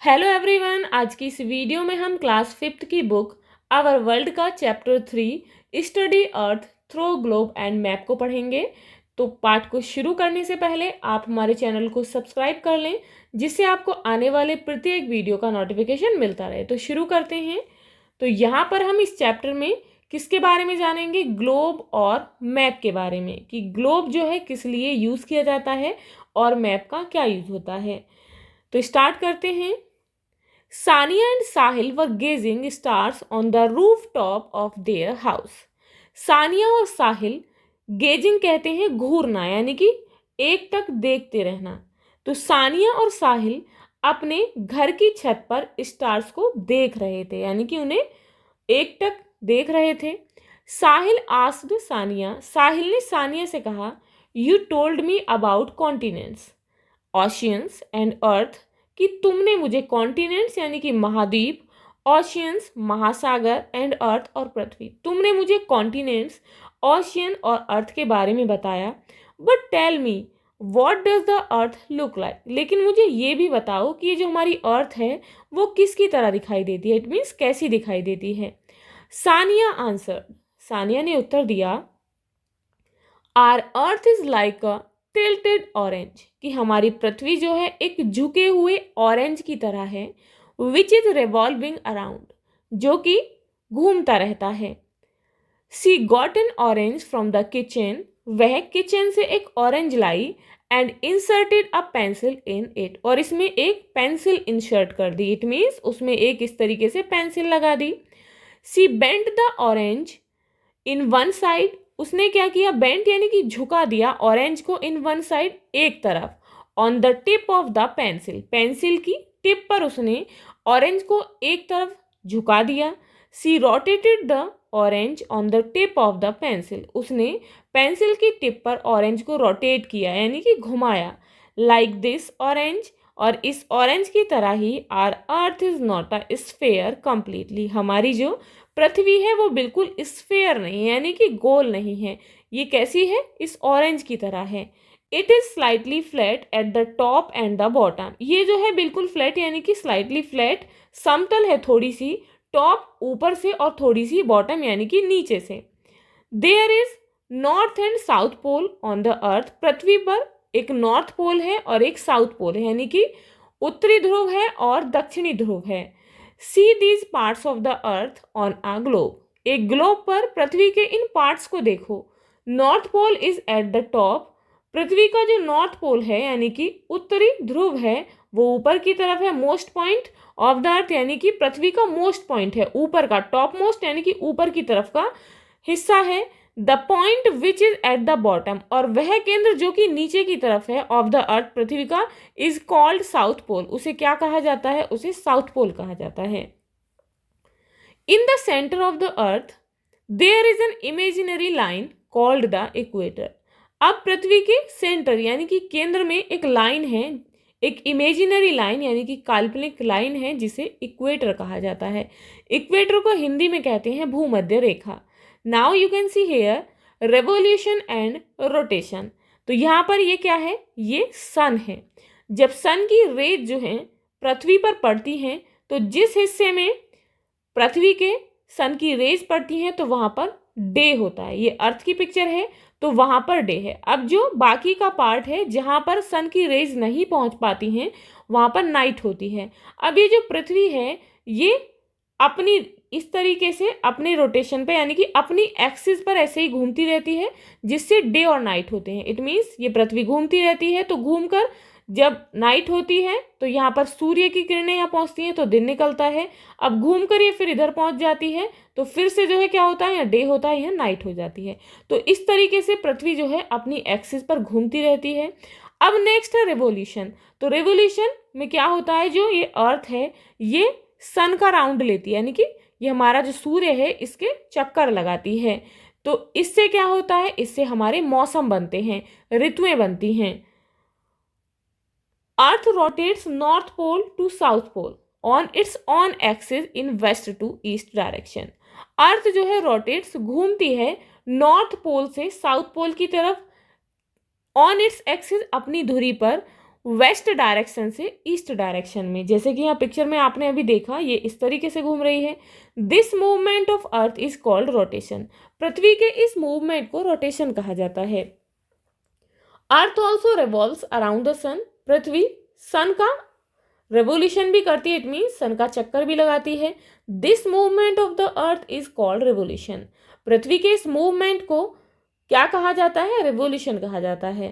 Hello everyone, आज की इस वीडियो में हम क्लास 5th की बुक आवर वर्ल्ड का chapter 3 study earth through globe and map को पढ़ेंगे। तो पाठ को शुरू करने से पहले आप हमारे चैनल को सब्सक्राइब कर लें, जिससे आपको आने वाले प्रत्येक वीडियो का नोटिफिकेशन मिलता रहे। तो शुरू करते हैं। तो यहाँ पर हम इस चैप्टर में किसके बारे में जानेंगे? ग्लोब और मैप के बारे में, कि ग्लोब जो है किस लिए यूज़ किया जाता है और मैप का क्या यूज़ होता है। तो स्टार्ट करते हैं। Sania and Sahil were gazing stars on the rooftop of their house. Sania और साहिल, गेजिंग कहते हैं घूरना, यानी कि एक टक देखते रहना। तो सानिया और साहिल अपने घर की छत पर स्टार्स को देख रहे थे, यानी कि उन्हें एक टक देख रहे थे। साहिल आस्क्ड सानिया, साहिल ने सानिया से कहा, you told me about continents, oceans and earth, कि तुमने मुझे कॉन्टिनेंट्स यानी कि महाद्वीप, ओशियंस महासागर एंड अर्थ और पृथ्वी, तुमने मुझे कॉन्टिनेंट्स, ओशियन और अर्थ के बारे में बताया। But tell me what does the earth look like, लेकिन मुझे ये भी बताओ कि ये जो हमारी अर्थ है वो किसकी तरह दिखाई देती है, इट मीन्स कैसी दिखाई देती है। सानिया आंसर्ड, सानिया ने उत्तर दिया, our earth is like a tilted orange, कि हमारी पृथ्वी जो है एक झुके हुए ऑरेंज की तरह है। विच इज रिवॉल्विंग अराउंड, जो कि घूमता रहता है। She got an orange from the kitchen, वह किचन से एक ऑरेंज लाई, and inserted a pencil in it, और इसमें एक पेंसिल इंसर्ट कर दी, इट मीन्स उसमें एक इस तरीके से पेंसिल लगा दी। She bent the orange in one side, उसने क्या किया, बेंट यानी कि झुका दिया ऑरेंज को, इन वन साइड एक तरफ, on the tip of the pencil, pencil की टिप पर उसने ऑरेंज को एक तरफ झुका दिया। She rotated the orange on the tip of the pencil, उसने पेंसिल की टिप पर ऑरेंज को रोटेट किया यानी कि घुमाया। लाइक दिस ऑरेंज, और इस ऑरेंज की तरह ही our earth is not a sphere completely, हमारी जो पृथ्वी है वो बिल्कुल स्फेयर नहीं है, यानी कि गोल नहीं है। ये कैसी है? इस ऑरेंज की तरह है। It is slightly flat eight the top and the bottom, ये जो है बिल्कुल फ्लैट यानी कि स्लाइटली फ्लैट, समतल है थोड़ी सी, टॉप ऊपर से और थोड़ी सी बॉटम यानी कि नीचे से। There is north and south pole on the earth, पृथ्वी पर एक नॉर्थ पोल है और एक साउथ पोल है, यानी कि उत्तरी ध्रुव है और दक्षिणी ध्रुव है। See these parts of the earth on a globe, एक ग्लोब पर पृथ्वी के इन पार्ट्स को देखो। North pole is at the top, पृथ्वी का जो नॉर्थ पोल है यानी कि उत्तरी ध्रुव है वो ऊपर की तरफ है। मोस्ट पॉइंट ऑफ द अर्थ, यानी कि पृथ्वी का मोस्ट पॉइंट है, ऊपर का, टॉप मोस्ट यानी कि ऊपर की तरफ का हिस्सा है। The point which is at the bottom, और वह केंद्र जो कि नीचे की तरफ है ऑफ द अर्थ, पृथ्वी का, इज कॉल्ड साउथ पोल, उसे क्या कहा जाता है? उसे साउथ पोल कहा जाता है। In the centre of the earth there is an imaginary line called the equator, अब पृथ्वी के सेंटर यानी कि केंद्र में एक लाइन है, एक इमेजिनरी लाइन यानी कि काल्पनिक लाइन है, जिसे इक्वेटर कहा जाता है। इक्वेटर को हिंदी में कहते हैं भूमध्य रेखा। Now you can see here revolution and rotation, तो यहाँ पर ये क्या है? ये सन है। जब सन की रेज जो है पृथ्वी पर पड़ती हैं, तो जिस हिस्से में पृथ्वी के सन की रेज पड़ती हैं तो वहाँ पर डे होता है। ये अर्थ की पिक्चर है तो वहाँ पर डे है। अब जो बाकी का पार्ट है जहाँ पर सन की रेज नहीं पहुँच पाती हैं वहाँ पर नाइट होती है। अब ये जो पृथ्वी है ये अपनी इस तरीके से अपने रोटेशन पे यानी कि अपनी एक्सिस पर ऐसे ही घूमती रहती है, जिससे डे और नाइट होते हैं। इट मीन्स ये पृथ्वी घूमती रहती है, तो घूमकर जब नाइट होती है तो यहाँ पर सूर्य की किरणें यहाँ पहुँचती हैं तो दिन निकलता है। अब घूम कर ये फिर इधर पहुँच जाती है तो फिर से जो है क्या होता है, यहाँ डे होता है, यहाँ नाइट हो जाती है। तो इस तरीके से पृथ्वी जो है अपनी एक्सिस पर घूमती रहती है। अब नेक्स्ट है रेवोल्यूशन। तो रेवोल्यूशन में क्या होता है, जो ये अर्थ है ये सन का राउंड लेती है, यानी कि ये हमारा जो सूर्य है इसके चक्कर लगाती है। तो इससे क्या होता है, इससे हमारे मौसम बनते हैं, ऋतुएं बनती हैं। Earth rotates north pole to south pole on its own axis in west to east direction. Earth जो है रोटेट्स, घूमती है नॉर्थ पोल से साउथ पोल की तरफ, ऑन इट्स एक्सिस अपनी धुरी पर, वेस्ट डायरेक्शन से ईस्ट डायरेक्शन में। जैसे कि यहाँ पिक्चर में आपने अभी देखा, ये इस तरीके से घूम रही है। This movement of earth is called rotation. पृथ्वी के इस मूवमेंट को रोटेशन कहा जाता है। Earth also revolves around the sun. पृथ्वी सन का रेवोल्यूशन भी करती है, इट मीन्स सन का चक्कर भी लगाती है। This movement of the earth is called revolution. पृथ्वी के इस मूवमेंट को क्या कहा जाता है? रिवोल्यूशन कहा जाता है।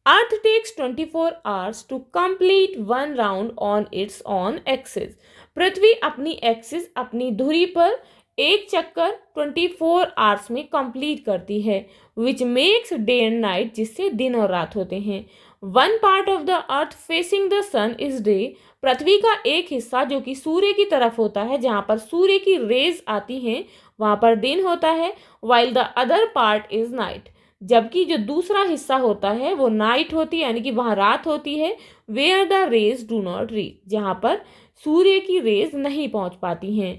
Earth takes 24 hours to complete one round on its own axis. पृथ्वी अपनी एक्सिस, अपनी धुरी पर एक चक्कर 24 आवर्स में कंप्लीट करती है, which makes day and night, जिससे दिन और रात होते हैं। One part of the earth facing the sun is day. पृथ्वी का एक हिस्सा जो कि सूर्य की तरफ होता है, जहाँ पर सूर्य की रेज आती हैं, वहाँ पर दिन होता है। While the other part is night. जबकि जो दूसरा हिस्सा होता है वो नाइट होती है, यानी कि वहाँ रात होती है। Where the rays do not reach, जहाँ पर सूर्य की रेज नहीं पहुँच पाती हैं।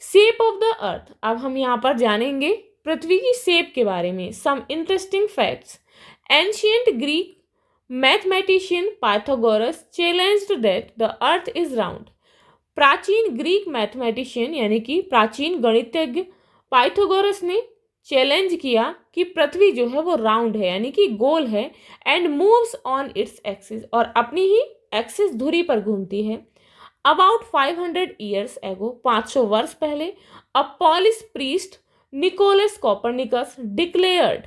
Shape of the earth. अब हम यहाँ पर जानेंगे पृथ्वी की शेप के बारे में। Some interesting facts. Ancient Greek mathematician Pythagoras challenged that the earth is round. प्राचीन ग्रीक मैथमेटिशियन यानी कि प्राचीन गणितज्ञ पाइथागोरस ने चैलेंज किया कि पृथ्वी जो है वो राउंड है, यानी कि गोल है। And moves on its axis, और अपनी ही एक्सिस धुरी पर घूमती है। अबाउट 500 ईयर्स एगो, 500 वर्ष पहले, a Polish priest Nicholas Copernicus declared.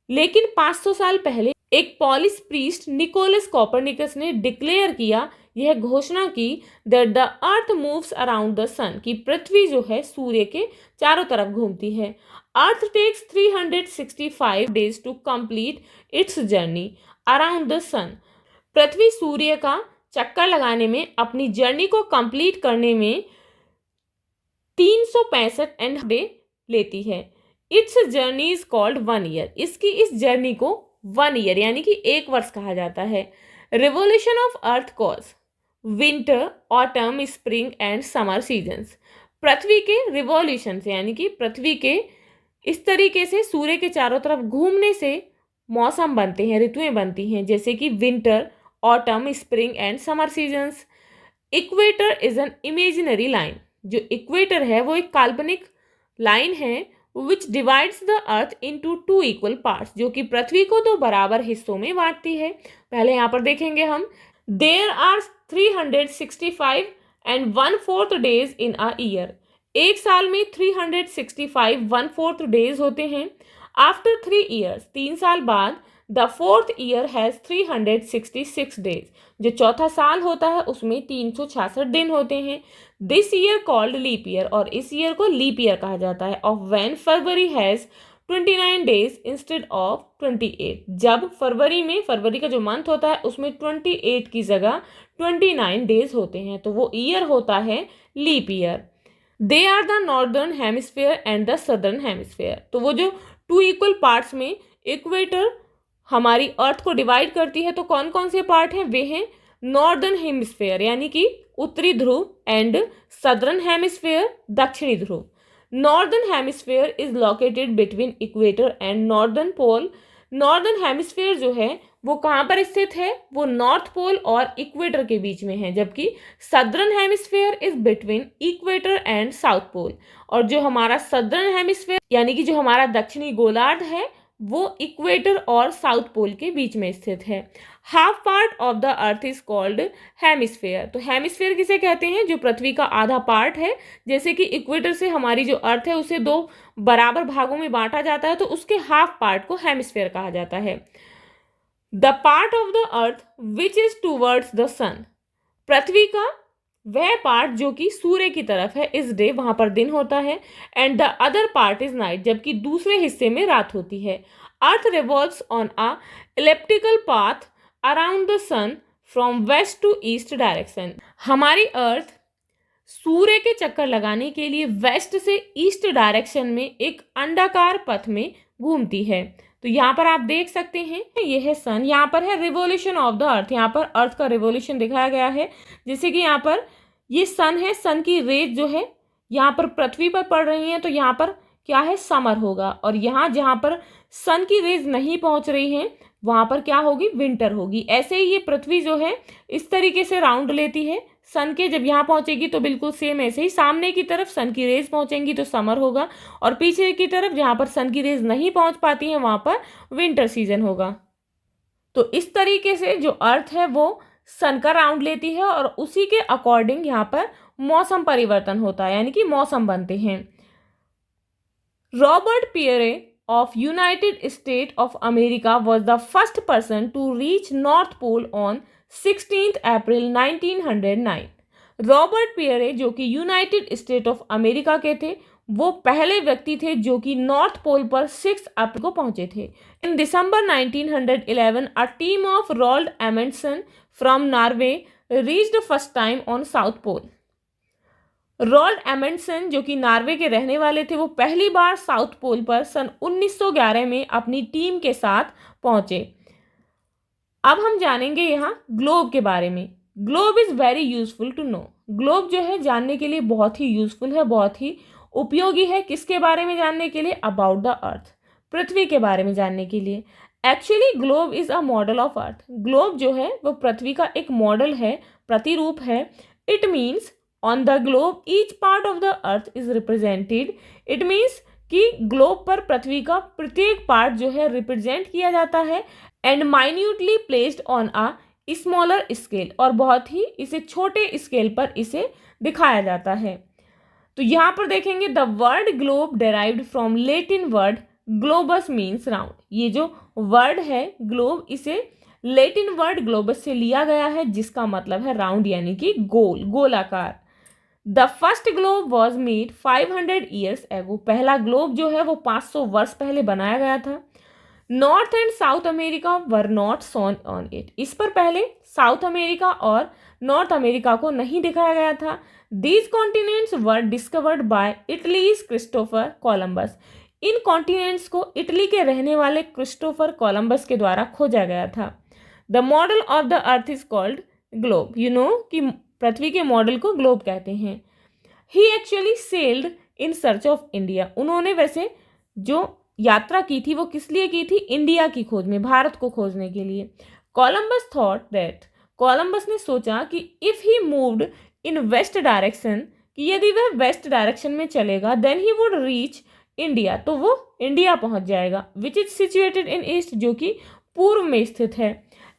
लेकिन 500 साल पहले एक पॉलिश प्रीस्ट निकोलस कोपरनिकस ने डिक्लेयर किया, यह घोषणा की, that the earth moves around the sun, कि पृथ्वी जो है सूर्य के चारों तरफ घूमती है। Earth takes 365 days to complete its journey around the sun. पृथ्वी सूर्य का चक्कर लगाने में, अपनी जर्नी को कंप्लीट करने में 365 डे लेती है। It's journey is called 1 year. इसकी इस जर्नी को 1 ईयर यानी कि 1 वर्ष कहा जाता है। Revolution of earth cause winter, autumn, spring and summer seasons. पृथ्वी के रिवॉल्यूशन से, यानी कि पृथ्वी के इस तरीके से सूर्य के चारों तरफ घूमने से मौसम बनते हैं, ऋतुएं बनती हैं, जैसे कि winter, autumn, spring and summer seasons. Equator is an imaginary line. जो इक्वेटर है वो एक काल्पनिक लाइन है, विच divides the earth into 2 equal parts, जो कि पृथ्वी को 2 बराबर हिस्सों में बांटती है। पहले यहाँ पर देखेंगे हम, there are 365 and 1/4 days in a year. एक साल में 365 1/4 डेज होते हैं। आफ्टर 3 ईयर्स, 3 साल बाद, the 4th year has 366 days. जो चौथा साल होता है उसमें 366 दिन होते हैं। This year called leap year, और इस ईयर को लीप ईयर कहा जाता है। Of when February has 29 days instead of 28। जब फरवरी में, फरवरी का जो मंथ होता है उसमें 28 की जगह 29 डेज होते हैं, तो वो ईयर होता है leap year. They are the northern hemisphere and the southern hemisphere. तो वो जो 2 इक्वल पार्ट्स में इक्वेटर हमारी अर्थ को डिवाइड करती है, तो कौन कौन से पार्ट हैं? वे हैं नॉर्दर्न हेमिस्फेयर यानी कि उत्तरी ध्रुव, एंड सदर्न हेमिस्फेयर दक्षिणी ध्रुव। Northern hemisphere is located between equator and northern pole. Northern hemisphere जो है वो कहाँ पर स्थित है? वो नॉर्थ पोल और इक्वेटर के बीच में है, जबकि southern hemisphere is between equator and south pole. और जो हमारा सदर्न हेमिस्फेयर यानी कि जो हमारा दक्षिणी गोलार्ध है वो इक्वेटर और साउथ पोल के बीच में स्थित है। Half part of the earth is called hemisphere. तो हेमिस्फेयर किसे कहते हैं? जो पृथ्वी का आधा पार्ट है, जैसे कि इक्वेटर से हमारी जो अर्थ है उसे 2 बराबर भागों में बांटा जाता है, तो उसके हाफ पार्ट को हेमिस्फेयर कहा जाता है। The part of the earth which is towards the sun. पृथ्वी का वह पार्ट जो कि सूर्य की तरफ है, इस डे, वहां पर दिन होता है। And the other part is night, जबकि दूसरे हिस्से में रात होती है। Earth revolves on a elliptical path around the sun from west to east direction. हमारी अर्थ सूर्य के चक्कर लगाने के लिए वेस्ट से ईस्ट डायरेक्शन में एक अंडाकार पथ में घूमती है। तो यहाँ पर आप देख सकते हैं ये है सन, यहाँ पर है रिवोल्यूशन ऑफ द अर्थ, यहाँ पर अर्थ का रिवोल्यूशन दिखाया गया है। जैसे कि यहाँ पर ये सन है, सन की रेज जो है यहाँ पर पृथ्वी पर पड़ रही है, तो यहाँ पर क्या है? समर होगा। और यहाँ जहाँ पर सन की रेज नहीं पहुँच रही हैं, वहाँ पर क्या होगी, विंटर होगी। ऐसे ही ये पृथ्वी जो है इस तरीके से राउंड लेती है सन के, जब यहाँ पहुंचेगी तो बिल्कुल सेम ऐसे ही सामने की तरफ सन की रेज पहुंचेंगी तो समर होगा, और पीछे की तरफ जहाँ पर सन की रेज नहीं पहुंच पाती हैं वहाँ पर विंटर सीजन होगा। तो इस तरीके से जो अर्थ है वो सन का राउंड लेती है और उसी के अकॉर्डिंग यहाँ पर मौसम परिवर्तन होता है, यानी कि मौसम बनते हैं। Robert Pierre of United States of America was the first person to reach North Pole on 16th April 1909। Robert Pierre जो कि यूनाइटेड स्टेट ऑफ अमेरिका के थे, वो पहले व्यक्ति थे जो कि नॉर्थ पोल पर 6 अप्रैल को पहुंचे थे। In December 1911 a team of Roald Amundsen from Norway reached first time on south pole. Roald Amundsen जो कि नॉर्वे के रहने वाले थे, वो पहली बार साउथ पोल पर सन 1911 में अपनी टीम के साथ पहुंचे। अब हम जानेंगे यहाँ ग्लोब के बारे में। Globe is very useful to know. Globe जो है जानने के लिए बहुत ही यूजफुल है, बहुत ही उपयोगी है। किसके बारे में जानने के लिए? अबाउट द अर्थ, पृथ्वी के बारे में जानने के लिए। Actually globe is a model of earth. Globe जो है वो पृथ्वी का एक मॉडल है, प्रतिरूप है। It means on the globe each part of the earth is represented. It means कि ग्लोब पर पृथ्वी का प्रत्येक पार्ट जो है रिप्रेजेंट किया जाता है, and minutely placed on a smaller scale, और बहुत ही इसे छोटे स्केल पर इसे दिखाया जाता है। तो यहाँ पर देखेंगे the word globe derived from Latin word globus means round. ये जो वर्ड है ग्लोब, इसे लेटिन वर्ड ग्लोबस से लिया गया है, जिसका मतलब है राउंड, यानी कि गोल, गोलाकार। The first globe was made 500 years ago. पहला ग्लोब जो है वो 500 वर्ष पहले बनाया गया था। North and south America were not shown on it. इस पर पहले साउथ अमेरिका और नॉर्थ अमेरिका को नहीं दिखाया गया था। These continents were discovered by Italy's Christopher Columbus. इन कॉन्टिनेंट्स को इटली के रहने वाले क्रिस्टोफर कोलंबस के द्वारा खोजा गया था। The model of the earth is called globe. You know कि पृथ्वी के मॉडल को ग्लोब कहते हैं। He actually sailed in search of India. उन्होंने वैसे जो यात्रा की थी वो किस लिए की थी? इंडिया की खोज में, भारत को खोजने के लिए। कोलंबस थॉट दैट, कोलंबस ने सोचा कि if he moved in west direction, कि यदि वह वेस्ट डायरेक्शन में चलेगा, then he would reach India, तो वो इंडिया पहुंच जाएगा। Which is situated in east, जो कि पूर्व में स्थित है।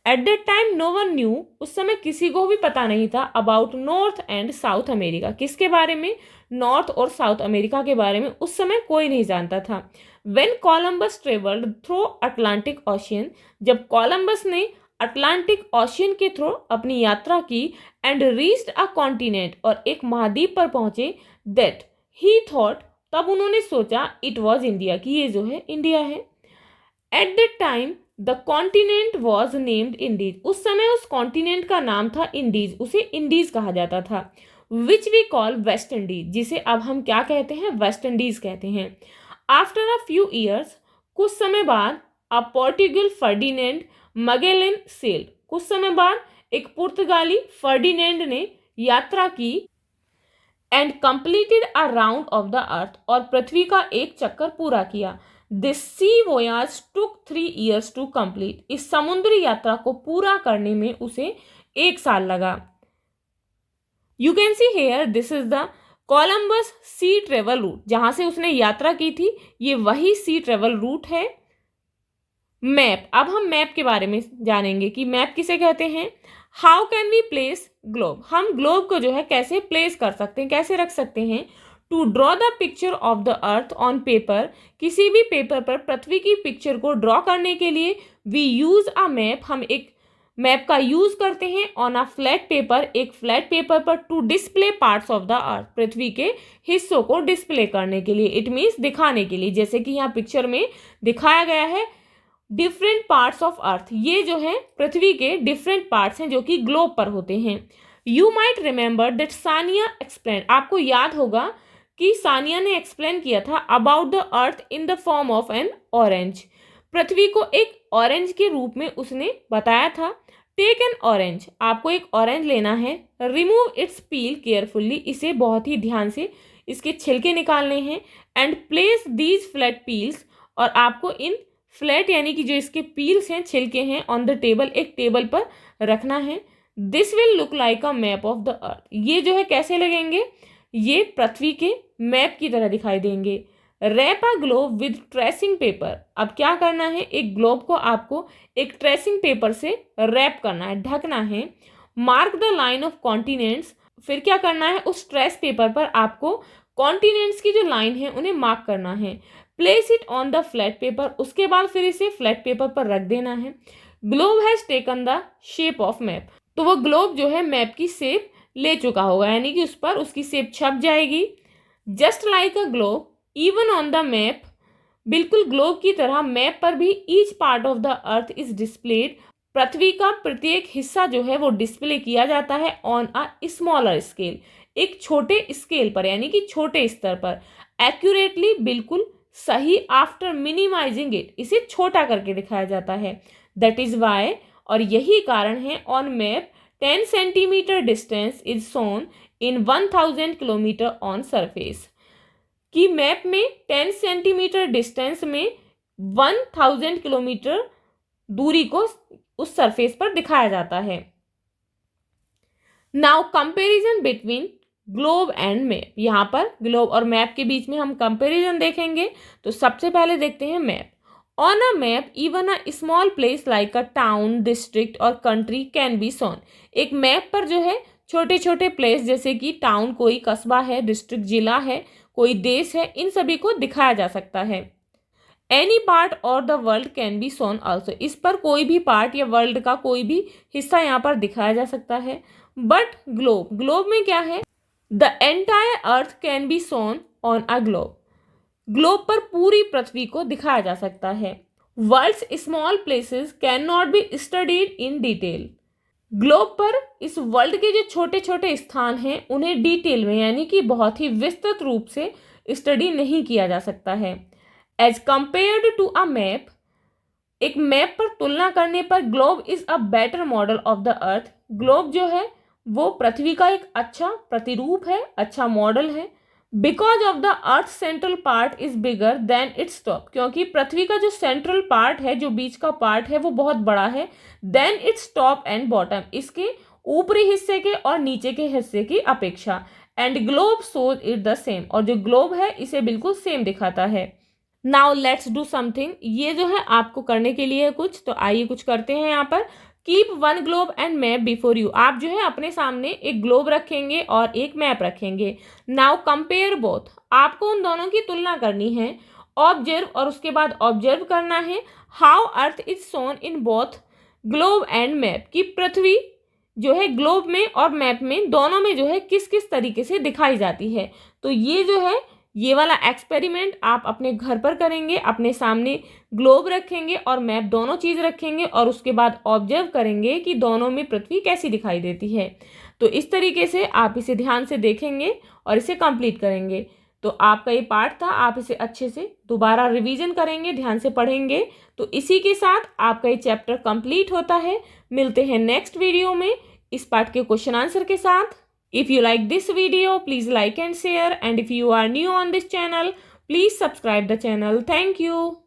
At that time no one knew, उस समय किसी को भी पता नहीं था, about north and south America. किसके बारे में? नॉर्थ और साउथ अमेरिका के बारे में उस समय कोई नहीं जानता था। When Columbus travelled through Atlantic ocean, जब कोलंबस ने अटलांटिक ओशियन के थ्रू अपनी यात्रा की, एंड रीच्ड अ कॉन्टिनेंट, और एक महाद्वीप पर पहुंचे, दैट ही थॉट, तब उन्होंने सोचा, इट वॉज इंडिया, कि ये जो है इंडिया है। At that time the continent was named Indies. उस समय उस कॉन्टिनेंट का नाम था इंडीज, उसे इंडीज कहा जाता था। Which we call West Indies, जिसे अब हम क्या कहते हैं? वेस्ट इंडीज कहते हैं। आफ्टर अ फ्यू ईयर्स, कुछ समय बाद, a Portugal Ferdinand Magellan sailed, कुछ समय बाद एक पुर्तगाली फर्डिनेंड ने यात्रा की, and completed a round of the earth, और पृथ्वी का एक चक्कर पूरा किया। This sea voyage took 3 years to complete. इस समुद्री यात्रा को पूरा करने में उसे 1 साल लगा। You can see here, this is the Columbus sea travel route, जहां से उसने यात्रा की थी, ये वही सी ट्रेवल रूट है। मैप, अब हम मैप के बारे में जानेंगे कि मैप किसे कहते हैं। How can we place globe, हम ग्लोब को जो है कैसे प्लेस कर सकते हैं, कैसे रख सकते हैं। To draw the picture of the earth on paper, किसी भी पेपर पर पृथ्वी की पिक्चर को ड्रॉ करने के लिए वी यूज अ मैप, हम एक मैप का यूज करते हैं। ऑन अ फ्लैट पेपर, एक फ्लैट पेपर पर, to display parts of the earth, पृथ्वी के हिस्सों को डिस्प्ले करने के लिए। इट मीन्स दिखाने के लिए, जैसे कि यहाँ पिक्चर में दिखाया गया है डिफरेंट पार्ट्स ऑफ अर्थ। ये जो है पृथ्वी के डिफरेंट पार्ट्स हैं जो कि ग्लोब पर होते हैं। You might remember that Sania explain, आपको याद होगा कि सानिया ने एक्सप्लेन किया था about the earth in the form of an orange. पृथ्वी को एक ऑरेंज के रूप में उसने बताया था। टेक एन ऑरेंज, आपको एक ऑरेंज लेना है। रिमूव इट्स पील केयरफुल्ली, इसे बहुत ही ध्यान से इसके छिलके निकालने हैं। And place these flat peels, और आपको इन फ्लैट यानी कि जो इसके पील्स हैं, छिलके हैं, ऑन द टेबल, एक टेबल पर रखना है। This will look like a map of the अर्थ। ये जो है कैसे लगेंगे, ये पृथ्वी के मैप की तरह दिखाई देंगे। Wrap a globe with tracing paper. अब क्या करना है, एक ग्लोब को आपको एक ट्रेसिंग पेपर से रैप करना है, ढकना है। Mark the line of continents. फिर क्या करना है, उस ट्रेस पेपर पर आपको कॉन्टिनेंट्स की जो लाइन है उन्हें मार्क करना है। Place it on the flat paper. उसके बाद फिर इसे फ्लैट पेपर पर रख देना है। Globe has taken the shape of map. तो वो ग्लोब जो है मैप की शेप ले चुका होगा, यानी कि उस पर उसकी शेप छप जाएगी। Just like a globe even on the map. बिल्कुल ग्लोब की तरह मैप पर भी each part of the earth is displayed. पृथ्वी का प्रत्येक हिस्सा जो है वो डिस्प्ले किया जाता है ऑन अ स्मॉलर स्केल, एक छोटे स्केल पर, यानी कि छोटे स्तर पर। एक्यूरेटली, बिल्कुल सही। आफ्टर मिनिमाइजिंग इट, इसे छोटा करके दिखाया जाता है। दैट इज वाई, और यही कारण है, on map 10 centimetre distance is shown in 1000 kilometre on surface. कि मैप में 10 सेंटीमीटर डिस्टेंस में 1000 किलोमीटर दूरी को उस सरफेस पर दिखाया जाता है। Now comparison between globe and map. यहाँ पर ग्लोब और मैप के बीच में हम कंपैरिजन देखेंगे। तो सबसे पहले देखते हैं map. On a map even a small place like a town, district और कंट्री कैन बी सोन। एक मैप पर जो है छोटे छोटे प्लेस जैसे कि टाउन, कोई कस्बा है, डिस्ट्रिक्ट जिला है, कोई देश है, इन सभी को दिखाया जा सकता है। Any part of the world can be shown also. इस पर कोई भी पार्ट या वर्ल्ड का कोई भी हिस्सा यहाँ पर दिखाया जा सकता है। बट ग्लोब, ग्लोब में क्या है, the entire earth can be shown on a globe. Globe पर पूरी पृथ्वी को दिखाया जा सकता है। World's small places can not be studied in detail. Globe पर इस वर्ल्ड के जो छोटे छोटे स्थान हैं उन्हें डिटेल में, यानी कि बहुत ही विस्तृत रूप से स्टडी नहीं किया जा सकता है। As compared to a map, एक मैप पर तुलना करने पर globe is a better model of the earth. Globe जो है वो पृथ्वी का एक अच्छा प्रतिरूप है, अच्छा मॉडल है। Because of the earth central part is bigger than its top. क्योंकि पृथ्वी का जो सेंट्रल पार्ट है, जो बीच का पार्ट है, वो बहुत बड़ा है then its top and bottom, इसके ऊपरी हिस्से के और नीचे के हिस्से की अपेक्षा। And globe shows it the same, और जो ग्लोब है इसे बिल्कुल सेम दिखाता है। Now let's do something. ये जो है आपको करने के लिए कुछ, तो आइए कुछ करते हैं। यहाँ पर keep one globe and map before you. आप जो है अपने सामने एक ग्लोब रखेंगे और एक मैप रखेंगे। Now compare both. आपको उन दोनों की तुलना करनी है। ऑब्जर्व, और उसके बाद ऑब्जर्व करना है how earth is shown in both globe and map. की पृथ्वी जो है ग्लोब में और मैप में दोनों में जो है किस किस तरीके से दिखाई जाती है। तो ये जो है ये वाला एक्सपेरिमेंट आप अपने घर पर करेंगे। अपने सामने ग्लोब रखेंगे और मैप, दोनों चीज़ रखेंगे, और उसके बाद ऑब्जर्व करेंगे कि दोनों में पृथ्वी कैसी दिखाई देती है। तो इस तरीके से आप इसे ध्यान से देखेंगे और इसे कंप्लीट करेंगे। तो आपका ये पार्ट था, आप इसे अच्छे से दोबारा रिवीजन करेंगे, ध्यान से पढ़ेंगे। तो इसी के साथ आपका ये चैप्टर कंप्लीट होता है। मिलते हैं नेक्स्ट वीडियो में इस पार्ट के क्वेश्चन आंसर के साथ। If you like this video, please like and share, and if you are new on this channel, please subscribe the channel. Thank you.